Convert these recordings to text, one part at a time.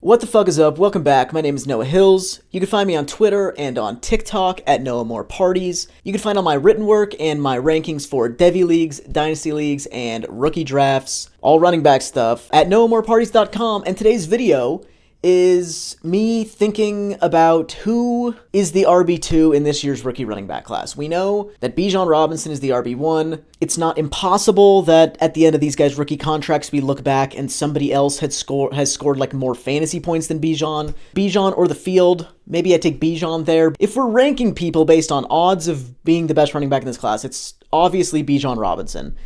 What the fuck is up? Welcome back. My name is Noah Hills. You can find me on Twitter and on TikTok at noahmoreparties. You can find all my written work and my rankings for Devy Leagues, Dynasty Leagues, and rookie drafts, all running back stuff, at noahmoreparties.com. And today's video is me thinking about who is the RB2 in this year's rookie running back class. We know that Bijan Robinson is the RB1. It's not impossible that at the end of these guys' rookie contracts, we look back and somebody else has scored like more fantasy points than Bijan. Bijan or the field. Maybe I take Bijan there. If we're ranking people based on odds of being the best running back in this class, it's obviously Bijan Robinson.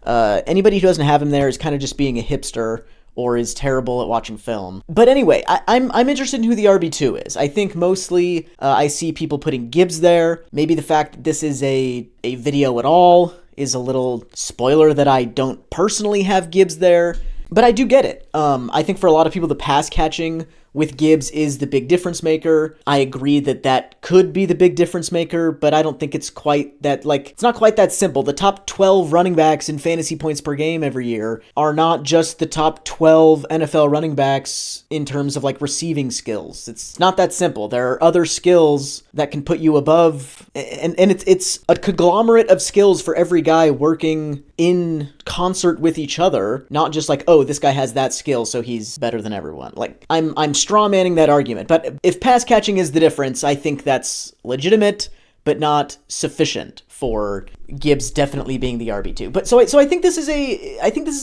Anybody who doesn't have him there is kind of just being a hipster or is terrible at watching film. But anyway, I'm interested in who the RB2 is. I think mostly I see people putting Gibbs there. Maybe the fact that this is a video at all is a little spoiler that I don't personally have Gibbs there. But I do get it. I think for a lot of people, the pass catching with Gibbs is the big difference maker. I agree that that could be the big difference maker, but I don't think it's quite that, it's not quite that simple. The top 12 running backs in fantasy points per game every year are not just the top 12 NFL running backs in terms of receiving skills. It's not that simple. There are other skills that can put you above, and it's a conglomerate of skills for every guy working in concert with each other, not just oh, this guy has that skill, so he's better than everyone. I'm strawmanning that argument, but if pass catching is the difference, I think that's legitimate, but not sufficient for Gibbs definitely being the RB2. But so I think this is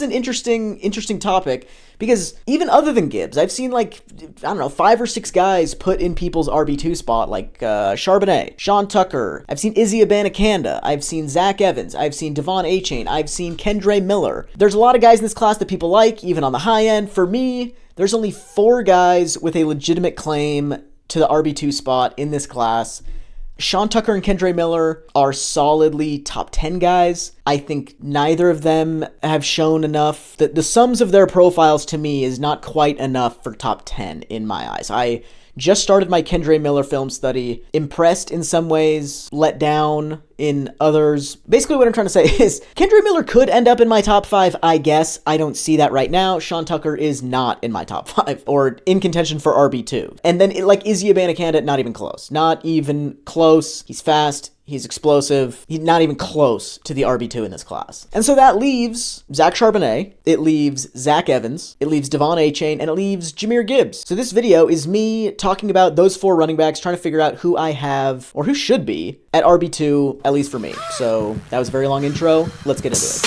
an interesting topic, because even other than Gibbs, I've seen 5 or 6 guys put in people's RB2 spot, Charbonnet, Sean Tucker. I've seen Izzy Abanikanda. I've seen Zach Evans. I've seen Devon Achane. I've seen Kendre Miller. There's a lot of guys in this class that people like, even on the high end. For me, there's only 4 guys with a legitimate claim to the RB2 spot in this class. Sean Tucker and Kendre Miller are solidly top 10 guys. I think neither of them have shown enough. The sums of their profiles to me is not quite enough for top 10 in my eyes. I just started my Kendre Miller film study. Impressed in some ways, let down in others. Basically what I'm trying to say is Kendre Miller could end up in my top 5, I guess. I don't see that right now. Sean Tucker is not in my top 5 or in contention for RB2. And then Izzy Abanikanda, not even close. Not even close. He's fast. He's explosive. He's not even close to the RB2 in this class. And so that leaves Zach Charbonnet, it leaves Zach Evans, it leaves Devon Achane, and it leaves Jahmyr Gibbs. So this video is me talking about those 4 running backs, trying to figure out who I have, or who should be, at RB2, at least for me. So that was a very long intro. Let's get into it.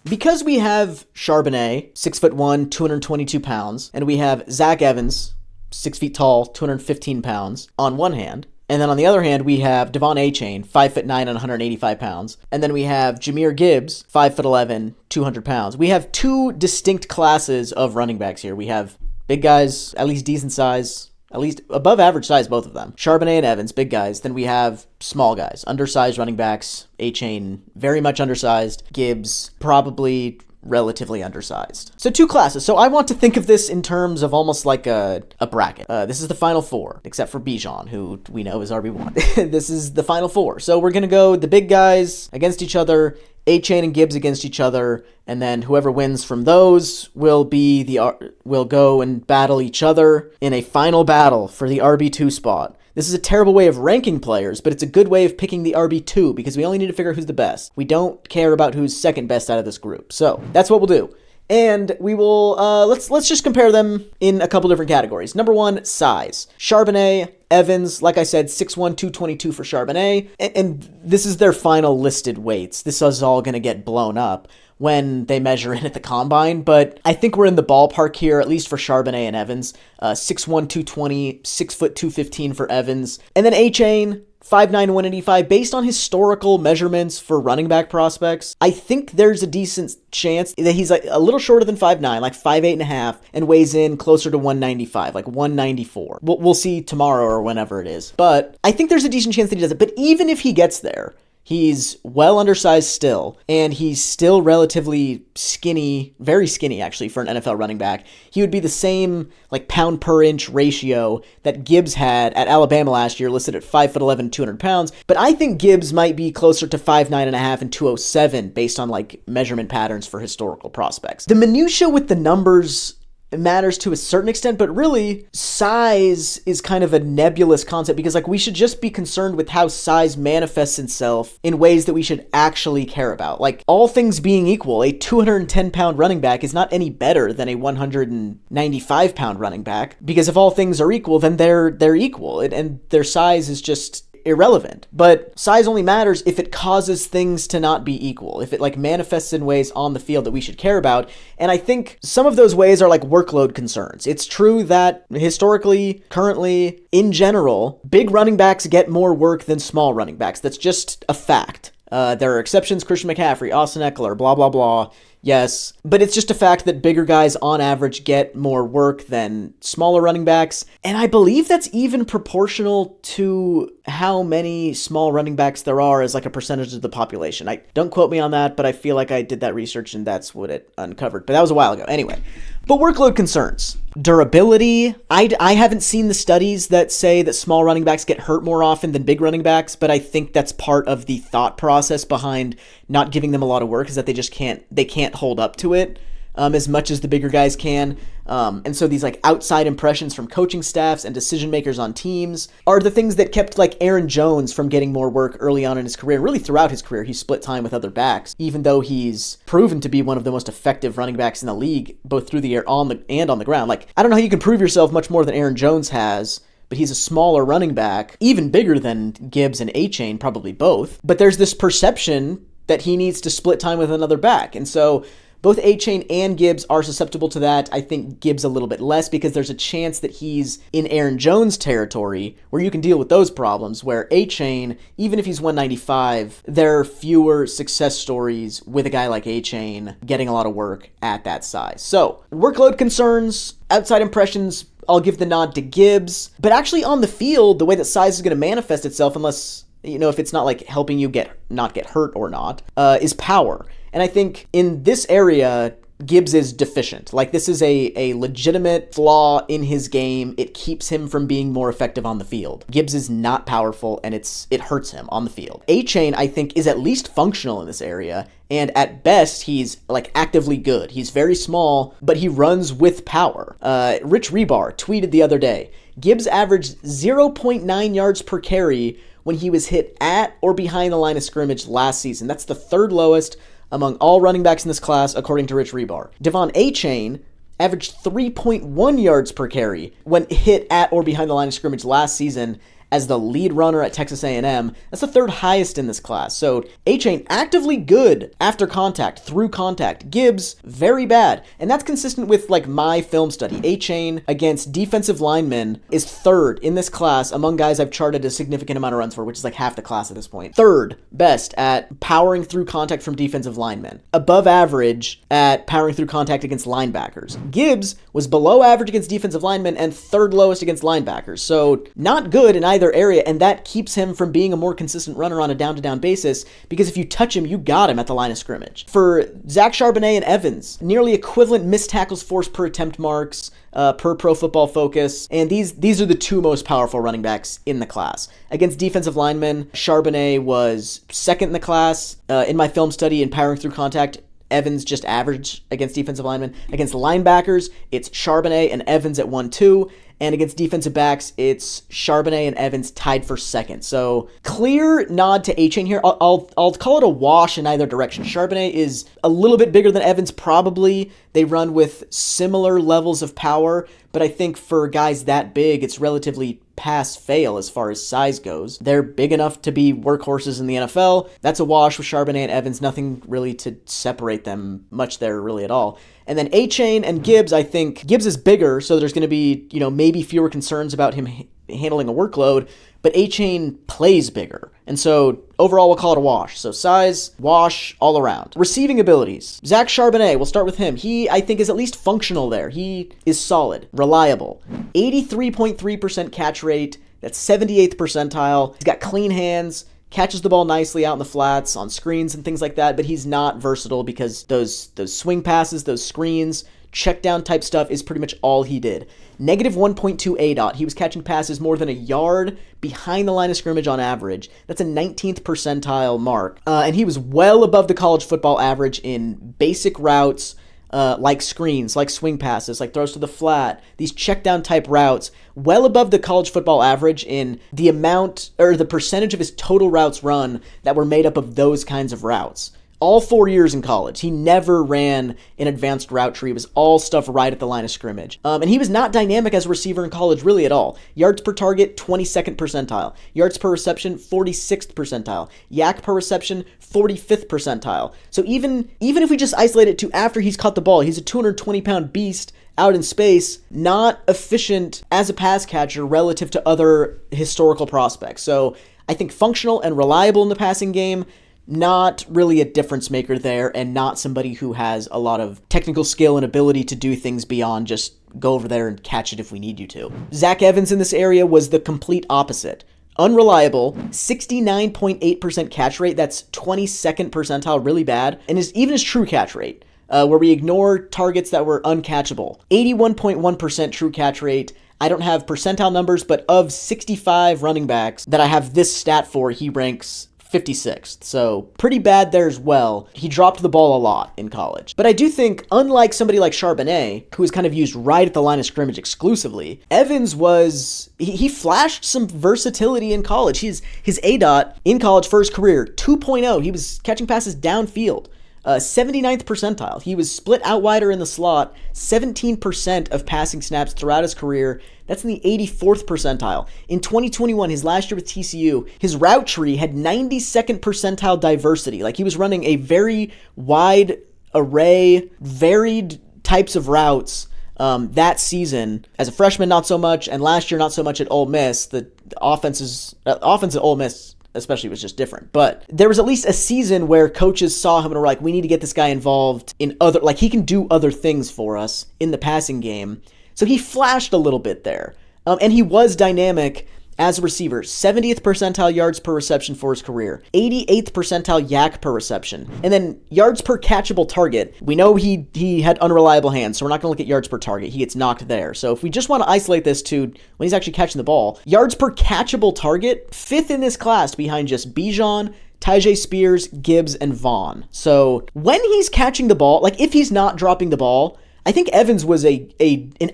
Because we have Charbonnet, 6'1", 222 pounds, and we have Zach Evans, 6 feet tall, 215 pounds, on one hand, and then on the other hand, we have Devon Achane, 5'9" and 185 pounds, and then we have Jahmyr Gibbs, 5'11", 200 pounds. We have 2 distinct classes of running backs here. We have big guys, at least decent size, at least above average size, both of them. Charbonnet and Evans, big guys. Then we have small guys, undersized running backs. Achane, very much undersized. Gibbs, probably relatively undersized. So 2 classes. So I want to think of this in terms of almost like a bracket. This is the final 4, except for Bijan, who we know is RB1. This is the final 4. So we're going to go the big guys against each other, Achane and Gibbs against each other, and then whoever wins from those will go and battle each other in a final battle for the RB2 spot. This is a terrible way of ranking players, but it's a good way of picking the RB2 because we only need to figure out who's the best. We don't care about who's second best out of this group. So that's what we'll do. And we will, let's just compare them in a couple different categories. Number 1, size. Charbonnet, Evans, like I said, 6'1", 222 for Charbonnet. And this is their final listed weights. This is all going to get blown up when they measure in at the combine, but I think we're in the ballpark here, at least for Charbonnet and Evans. 6'1", 220, 6 foot 215 for Evans. And then Achane, 5'9", 185, based on historical measurements for running back prospects, I think there's a decent chance that he's a little shorter than 5'9", 5'8.5", and weighs in closer to 195, 194. We'll see tomorrow or whenever it is. But I think there's a decent chance that he does it. But even if he gets there, He's well undersized still, and he's still relatively skinny, very skinny actually for an NFL running back. He would be the same like pound per inch ratio that Gibbs had at Alabama last year, listed at 5'11", 200 pounds. But I think Gibbs might be closer to 5'9.5" and 207 based on like measurement patterns for historical prospects. The minutia with the numbers matters to a certain extent, but really size is kind of a nebulous concept because like we should just be concerned with how size manifests itself in ways that we should actually care about. Like all things being equal, a 210-pound running back is not any better than a 195-pound running back because if all things are equal, then they're equal and their size is just irrelevant. But size only matters if it causes things to not be equal, if it like manifests in ways on the field that we should care about. And I think some of those ways are like workload concerns. It's true that historically, currently, in general, big running backs get more work than small running backs. That's just a fact. There are exceptions, Christian McCaffrey, Austin Eckler, blah, blah, blah. Yes, but it's just a fact that bigger guys on average get more work than smaller running backs. And I believe that's even proportional to how many small running backs there are as like a percentage of the population. Don't quote me on that, but I feel like I did that research and that's what it uncovered. But that was a while ago. Anyway, but workload concerns. Durability. I haven't seen the studies that say that small running backs get hurt more often than big running backs, but I think that's part of the thought process behind not giving them a lot of work is that they can't hold up to it as much as the bigger guys can. And so these like outside impressions from coaching staffs and decision makers on teams are the things that kept like Aaron Jones from getting more work early on in his career. Really throughout his career, he split time with other backs, even though he's proven to be one of the most effective running backs in the league, both through the air on the ground. Like, I don't know how you can prove yourself much more than Aaron Jones has, but he's a smaller running back, even bigger than Gibbs and A-Chain, probably both. But there's this perception that he needs to split time with another back. And so both A-Chain and Gibbs are susceptible to that. I think Gibbs a little bit less because there's a chance that he's in Aaron Jones territory where you can deal with those problems, where A-Chain, even if he's 195, there are fewer success stories with a guy like A-Chain getting a lot of work at that size. So, workload concerns, outside impressions, I'll give the nod to Gibbs. But actually on the field, the way that size is going to manifest itself, unless, if it's not like helping you not get hurt or not, is power. And I think in this area, Gibbs is deficient. Like, this is a legitimate flaw in his game. It keeps him from being more effective on the field. Gibbs is not powerful, and it hurts him on the field. A-Chain, I think, is at least functional in this area, and at best, he's, like, actively good. He's very small, but he runs with power. Rich Rebar tweeted the other day, Gibbs averaged 0.9 yards per carry when he was hit at or behind the line of scrimmage last season. That's the third lowest among all running backs in this class, according to Rich Rebar. Devon A-Chain averaged 3.1 yards per carry when hit at or behind the line of scrimmage last season as the lead runner at Texas A&M. That's the third highest in this class. So A-Chain actively good after contact, through contact. Gibbs, very bad. And that's consistent with like my film study. A-Chain against defensive linemen is third in this class among guys I've charted a significant amount of runs for, which is like half the class at this point. Third best at powering through contact from defensive linemen. Above average at powering through contact against linebackers. Gibbs was below average against defensive linemen and third lowest against linebackers. So not good in either area, and that keeps him from being a more consistent runner on a down-to-down basis, because if you touch him, you got him at the line of scrimmage. For Zach Charbonnet and Evans, nearly equivalent missed tackles forced per attempt marks, per Pro Football Focus, and these are the two most powerful running backs in the class. Against defensive linemen, Charbonnet was second in the class. In my film study in powering through contact, Evans just average against defensive linemen. Against linebackers, it's Charbonnet and Evans at 1-2. And against defensive backs, it's Charbonnet and Evans tied for second. So clear nod to A-Chain here. I'll call it a wash in either direction. Charbonnet is a little bit bigger than Evans, probably. They run with similar levels of power, but I think for guys that big, it's relatively pass-fail as far as size goes. They're big enough to be workhorses in the NFL. That's a wash with Charbonnet and Evans. Nothing really to separate them much there really at all. And then A-Chain and Gibbs, I think Gibbs is bigger, so there's going to be, maybe fewer concerns about him handling a workload, but A-Chain plays bigger. And so overall, we'll call it a wash. So size, wash, all around. Receiving abilities. Zach Charbonnet, we'll start with him. He, I think, is at least functional there. He is solid, reliable. 83.3% catch rate. That's 78th percentile. He's got clean hands, catches the ball nicely out in the flats on screens and things like that, but he's not versatile because those swing passes, those screens, check down type stuff is pretty much all he did. Negative 1.2 ADOT. He was catching passes more than a yard behind the line of scrimmage on average. That's a 19th percentile mark. And he was well above the college football average in basic routes, like screens, like swing passes, like throws to the flat, these check down type routes, well above the college football average in the amount or the percentage of his total routes run that were made up of those kinds of routes. All 4 years in college, he never ran an advanced route tree. It was all stuff right at the line of scrimmage. And he was not dynamic as a receiver in college really at all. Yards per target, 22nd percentile. Yards per reception, 46th percentile. Yak per reception, 45th percentile. So even if we just isolate it to after he's caught the ball, he's a 220-pound beast out in space, not efficient as a pass catcher relative to other historical prospects. So I think functional and reliable in the passing game, not really a difference maker there, and not somebody who has a lot of technical skill and ability to do things beyond just go over there and catch it if we need you to. Zach Evans in this area was the complete opposite. Unreliable, 69.8% catch rate, that's 22nd percentile, really bad, and even his true catch rate, where we ignore targets that were uncatchable. 81.1% true catch rate. I don't have percentile numbers, but of 65 running backs that I have this stat for, he ranks 56th, so pretty bad there as well. He dropped the ball a lot in college. But I do think, unlike somebody like Charbonnet, who was kind of used right at the line of scrimmage exclusively, Evans he flashed some versatility in college. His ADOT in college for his career, 2.0. He was catching passes downfield. 79th percentile. He was split out wider in the slot, 17% of passing snaps throughout his career. That's in the 84th percentile. In 2021, his last year with TCU, his route tree had 92nd percentile diversity. Like, he was running a very wide array, varied types of routes that season. As a freshman, not so much, and last year, not so much at Ole Miss. The offense at Ole Miss especially was just different. But there was at least a season where coaches saw him and were like, we need to get this guy involved in other, like, he can do other things for us in the passing game. So he flashed a little bit there. And he was dynamic as a receiver. 70th percentile yards per reception for his career. 88th percentile yak per reception. And then yards per catchable target. We know he had unreliable hands, so we're not going to look at yards per target. He gets knocked there. So if we just want to isolate this to when he's actually catching the ball, yards per catchable target, 5th in this class behind just Bijan, Tyjae Spears, Gibbs, and Vaughn. So when he's catching the ball, like if he's not dropping the ball, I think Evans was an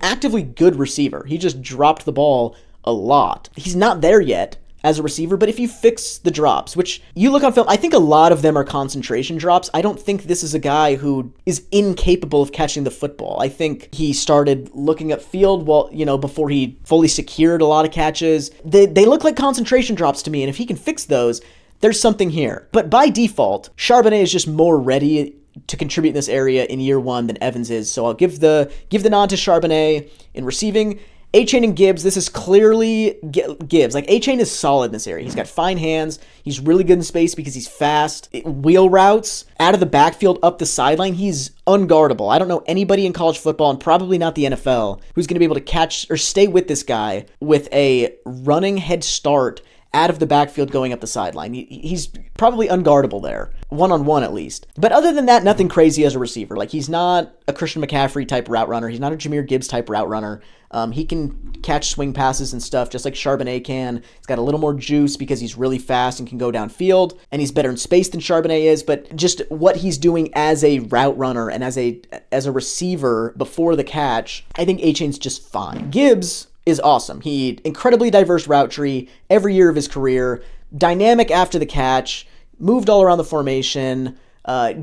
actively good receiver. He just dropped the ball a lot. He's not there yet as a receiver, but if you fix the drops, which you look on film, I think a lot of them are concentration drops. I don't think this is a guy who is incapable of catching the football. I think he started looking upfield before he fully secured a lot of catches. They look like concentration drops to me, and if he can fix those, there's something here. But by default, Charbonnet is just more ready to contribute in this area in year one than Evans is. So I'll give the nod to Charbonnet in receiving. A-Chain and Gibbs, this is clearly Gibbs. Like, A-Chain is solid in this area. He's got fine hands. He's really good in space because he's fast. Wheel routes, out of the backfield, up the sideline, he's unguardable. I don't know anybody in college football, and probably not the NFL, who's going to be able to catch or stay with this guy with a running head start out of the backfield going up the sideline. He's probably unguardable there, one-on-one at least. But other than that, nothing crazy as a receiver. Like, he's not a Christian McCaffrey type route runner. He's not a Jahmyr Gibbs type route runner. He can catch swing passes and stuff just like Charbonnet can. He's got a little more juice because he's really fast and can go downfield, and he's better in space than Charbonnet is. But just what he's doing as a route runner and as a receiver before the catch, I think A-Chain's just fine. Gibbs is awesome. He incredibly diverse route tree every year of his career, dynamic after the catch, moved all around the formation,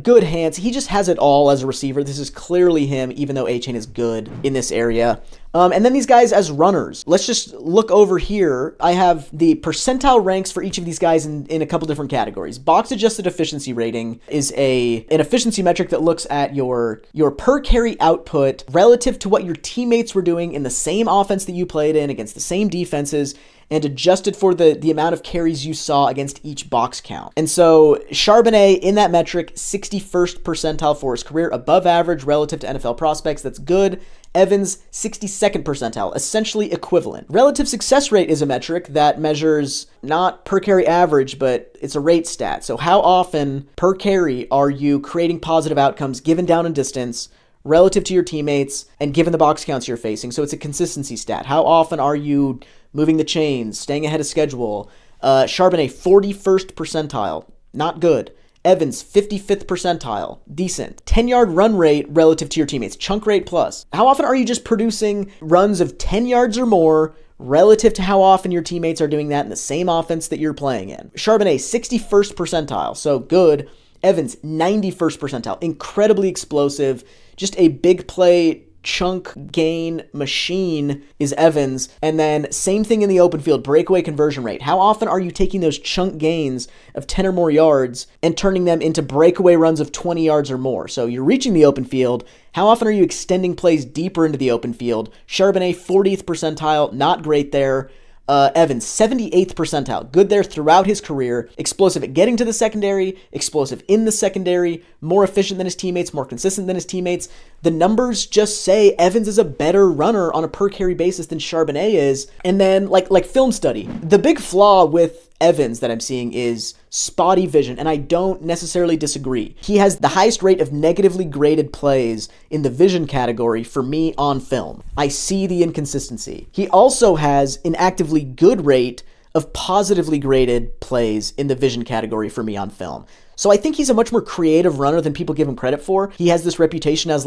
good hands. He just has it all as a receiver. This is clearly him, even though A-Chain is good in this area. And then these guys as runners. Let's just look over here. I have the percentile ranks for each of these guys in a couple different categories. Box adjusted efficiency rating is an efficiency metric that looks at your per carry output relative to what your teammates were doing in the same offense that you played in against the same defenses. and adjusted for the amount of carries you saw against each box count. And so Charbonnet in that metric, 61st percentile for his career, above average relative to NFL prospects. That's good. Evans, 62nd percentile, essentially equivalent. Relative success rate is a metric that measures not per carry average, but it's a rate stat. So how often per carry are you creating positive outcomes given down and distance relative to your teammates and given the box counts you're facing? So it's a consistency stat. How often are you moving the chains, staying ahead of schedule? Charbonnet, 41st percentile, not good. Evans, 55th percentile, decent. 10-yard run rate relative to your teammates, chunk rate plus. How often are you just producing runs of 10 yards or more relative to how often your teammates are doing that in the same offense that you're playing in? Charbonnet, 61st percentile, so good. Evans, 91st percentile, incredibly explosive, just a big play chunk gain machine is Evans. And then same thing in the open field, breakaway conversion rate. How often are you taking those chunk gains of 10 or more yards and turning them into breakaway runs of 20 yards or more? So you're reaching the open field. How often are you extending plays deeper into the open field? Charbonnet, 40th percentile, not great there. Evans, 78th percentile, good there throughout his career, explosive at getting to the secondary, explosive in the secondary, more efficient than his teammates, more consistent than his teammates. The numbers just say Evans is a better runner on a per carry basis than Charbonnet is. And then like film study, the big flaw with Evans that I'm seeing is spotty vision, and I don't necessarily disagree. He has the highest rate of negatively graded plays in the vision category for me on film. I see the inconsistency. He also has an actively good rate of positively graded plays in the vision category for me on film. So I think he's a much more creative runner than people give him credit for. He has this reputation as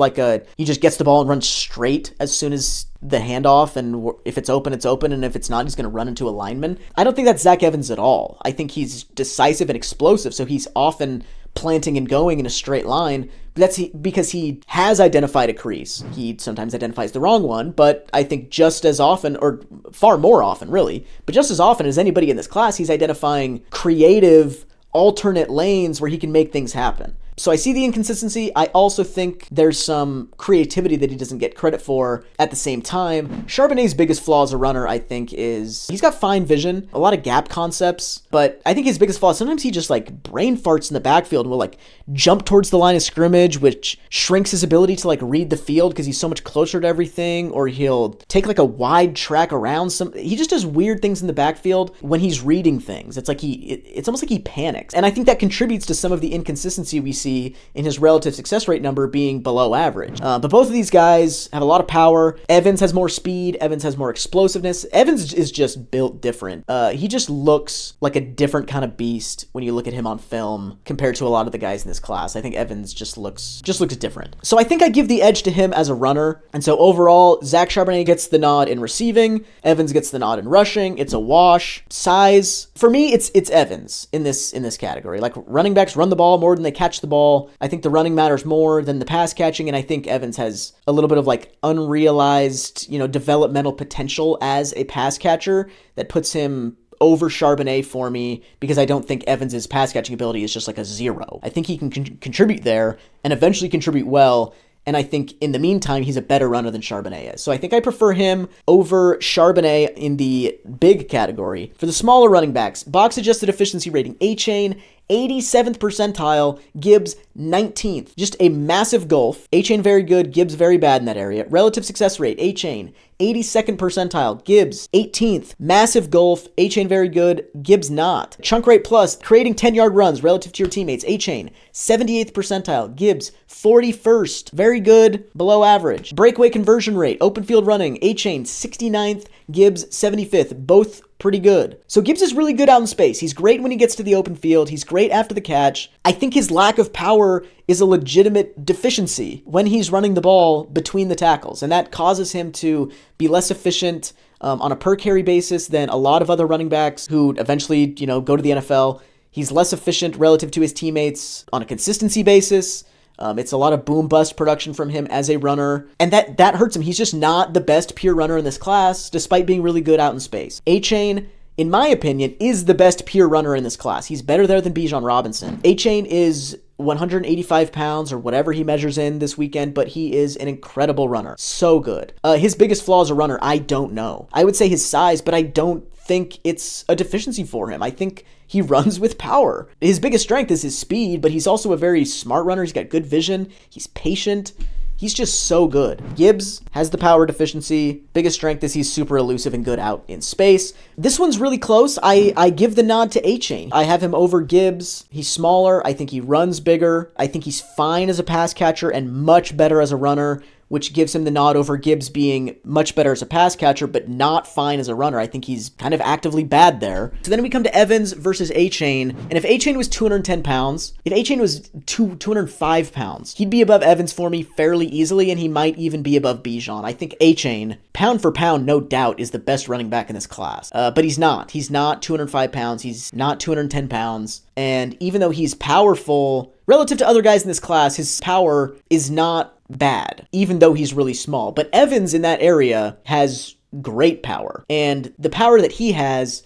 he just gets the ball and runs straight as soon as the handoff, and if it's open, it's open, and if it's not, he's going to run into a lineman. I don't think that's Zach Evans at all. I think he's decisive and explosive, so he's often planting and going in a straight line. That's because he has identified a crease. He sometimes identifies the wrong one, but I think just as often, or far more often really, but just as often as anybody in this class, he's identifying creative alternate lanes where he can make things happen. So I see the inconsistency. I also think there's some creativity that he doesn't get credit for at the same time. Charbonnet's biggest flaw as a runner, I think, is he's got fine vision, a lot of gap concepts, but I think his biggest flaw is sometimes he just brain farts in the backfield and will jump towards the line of scrimmage, which shrinks his ability to read the field because he's so much closer to everything, or he'll take a wide track around he just does weird things in the backfield when he's reading things. It's almost like he panics. And I think that contributes to some of the inconsistency we see in his relative success rate number being below average. But both of these guys have a lot of power. Evans has more speed. Evans has more explosiveness. Evans is just built different. He just looks like a different kind of beast when you look at him on film compared to a lot of the guys in this class. I think Evans just looks different. So I think I give the edge to him as a runner. And so overall, Zach Charbonnet gets the nod in receiving. Evans gets the nod in rushing. It's a wash. Size, for me, it's Evans in this category. Running backs run the ball more than they catch the ball. I think the running matters more than the pass catching, and I think Evans has a little bit of unrealized, developmental potential as a pass catcher that puts him over Charbonnet for me, because I don't think Evans's pass catching ability is just a zero. I think he can contribute there and eventually contribute well. And I think in the meantime, he's a better runner than Charbonnet is. So I think I prefer him over Charbonnet in the big category. For the smaller running backs, box adjusted efficiency rating, A-Chain, 87th percentile, Gibbs 19th. Just a massive gulf. A-Chain very good, Gibbs very bad in that area. Relative success rate, A-Chain 82nd percentile, Gibbs 18th. Massive gulf, A-Chain very good, Gibbs not. Chunk rate plus, creating 10-yard runs relative to your teammates, A-Chain 78th percentile, Gibbs 41st. Very good, below average. Breakaway conversion rate, open field running, A-Chain 69th, Gibbs 75th. Both pretty good. So Gibbs is really good out in space. He's great when he gets to the open field. He's great after the catch. I think his lack of power is a legitimate deficiency when he's running the ball between the tackles, and that causes him to be less efficient on a per carry basis than a lot of other running backs who eventually, go to the NFL. He's less efficient relative to his teammates on a consistency basis. It's a lot of boom-bust production from him as a runner, and that hurts him. He's just not the best pure runner in this class, despite being really good out in space. A-Chain, in my opinion, is the best pure runner in this class. He's better there than Bijan Robinson. A-Chain is 185 pounds or whatever he measures in this weekend, but he is an incredible runner. So good. His biggest flaw as a runner, I don't know. I would say his size, but I don't think it's a deficiency for him. I think he runs with power. His biggest strength is his speed, but he's also a very smart runner. He's got good vision. He's patient. He's just so good. Gibbs has the power deficiency. Biggest strength is he's super elusive and good out in space. This one's really close. I give the nod to A-Chain. I have him over Gibbs. He's smaller. I think he runs bigger. I think he's fine as a pass catcher and much better as a runner, which gives him the nod over Gibbs being much better as a pass catcher, but not fine as a runner. I think he's kind of actively bad there. So then we come to Evans versus A-Chain. And if A-Chain was 210 pounds, if A-Chain was 205 pounds, he'd be above Evans for me fairly easily, and he might even be above Bijan. I think A-Chain, pound for pound, no doubt, is the best running back in this class. But he's not. He's not 205 pounds. He's not 210 pounds. And even though he's powerful, relative to other guys in this class, his power is not bad, even though he's really small. But Evans in that area has great power, and the power that he has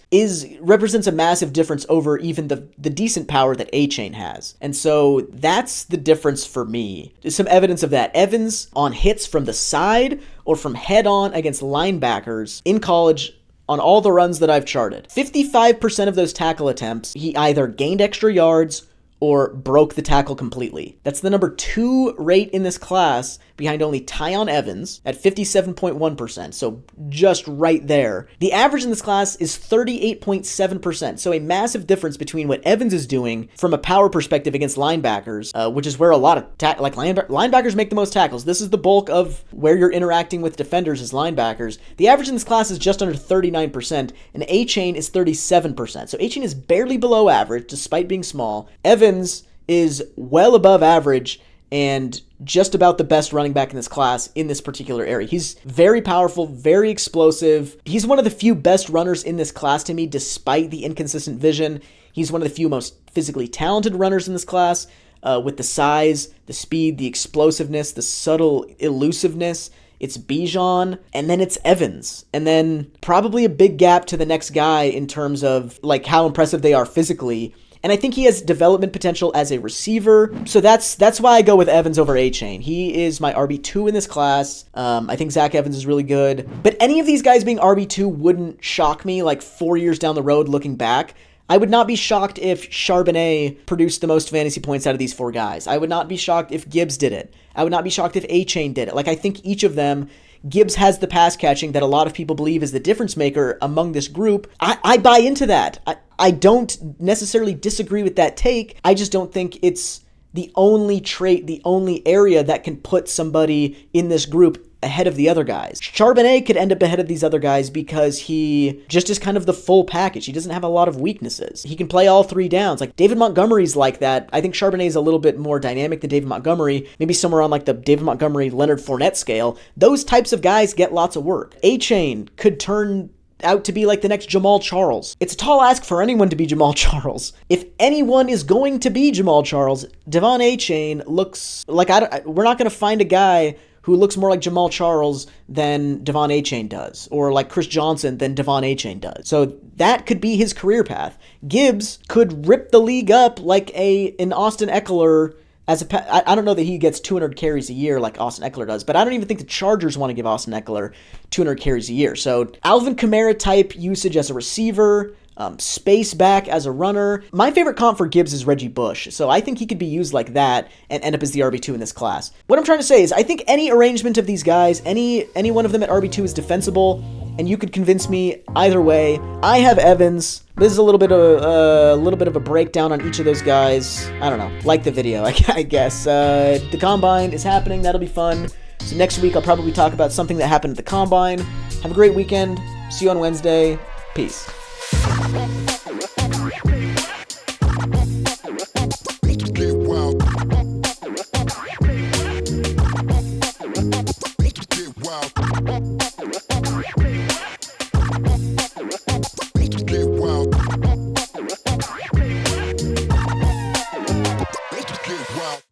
represents a massive difference over even the decent power that A-Chain has. And so that's the difference for me. There's some evidence of that. Evans on hits from the side or from head on against linebackers in college, on all the runs that I've charted, 55% of those tackle attempts, he either gained extra yards or broke the tackle completely. That's the number 2 rate in this class, behind only Tyon Evans at 57.1%, so just right there. The average in this class is 38.7%, so a massive difference between what Evans is doing from a power perspective against linebackers, which is where a lot of linebackers make the most tackles. This is the bulk of where you're interacting with defenders as linebackers. The average in this class is just under 39%, and A-Chain is 37%, so A-Chain is barely below average despite being small. Evans is well above average and just about the best running back in this class in this particular area. He's very powerful, very explosive. He's one of the few best runners in this class to me, despite the inconsistent vision. He's one of the few most physically talented runners in this class, with the size, the speed, the explosiveness, the subtle elusiveness. It's Bijan, and then it's Evans, and then probably a big gap to the next guy in terms of like how impressive they are physically. And I think he has development potential as a receiver. So that's why I go with Evans over A-Chain. He is my RB2 in this class. I think Zach Evans is really good. But any of these guys being RB2 wouldn't shock me like 4 years down the road looking back. I would not be shocked if Charbonnet produced the most fantasy points out of these 4 guys. I would not be shocked if Gibbs did it. I would not be shocked if A-Chain did it. Like, I think each of them, Gibbs has the pass catching that a lot of people believe is the difference maker among this group. I buy into that. I don't necessarily disagree with that take. I just don't think it's the only trait, the only area that can put somebody in this group ahead of the other guys. Charbonnet could end up ahead of these other guys because he just is kind of the full package. He doesn't have a lot of weaknesses. He can play all 3 downs. Like David Montgomery's like that. I think Charbonnet is a little bit more dynamic than David Montgomery, maybe somewhere on like the David Montgomery, Leonard Fournette scale. Those types of guys get lots of work. A-Chain could turn out to be like the next Jamal Charles. It's a tall ask for anyone to be Jamal Charles. If anyone is going to be Jamal Charles, Devon A-Chain looks like we're not going to find a guy who looks more like Jamal Charles than Devon A-Chain does, or like Chris Johnson than Devon A-Chain does. So that could be his career path. Gibbs could rip the league up like an Austin Eckler. I don't know that he gets 200 carries a year like Austin Eckler does, but I don't even think the Chargers want to give Austin Eckler 200 carries a year. So Alvin Kamara type usage as a receiver, space back as a runner. My favorite comp for Gibbs is Reggie Bush, so I think he could be used like that and end up as the RB2 in this class. What I'm trying to say is I think any arrangement of these guys, any one of them at RB2 is defensible, and you could convince me either way. I have Evans. This is a little bit of a breakdown on each of those guys. I don't know. Like the video, I guess. The Combine is happening. That'll be fun. So next week I'll probably talk about something that happened at the Combine. Have a great weekend. See you on Wednesday. Peace.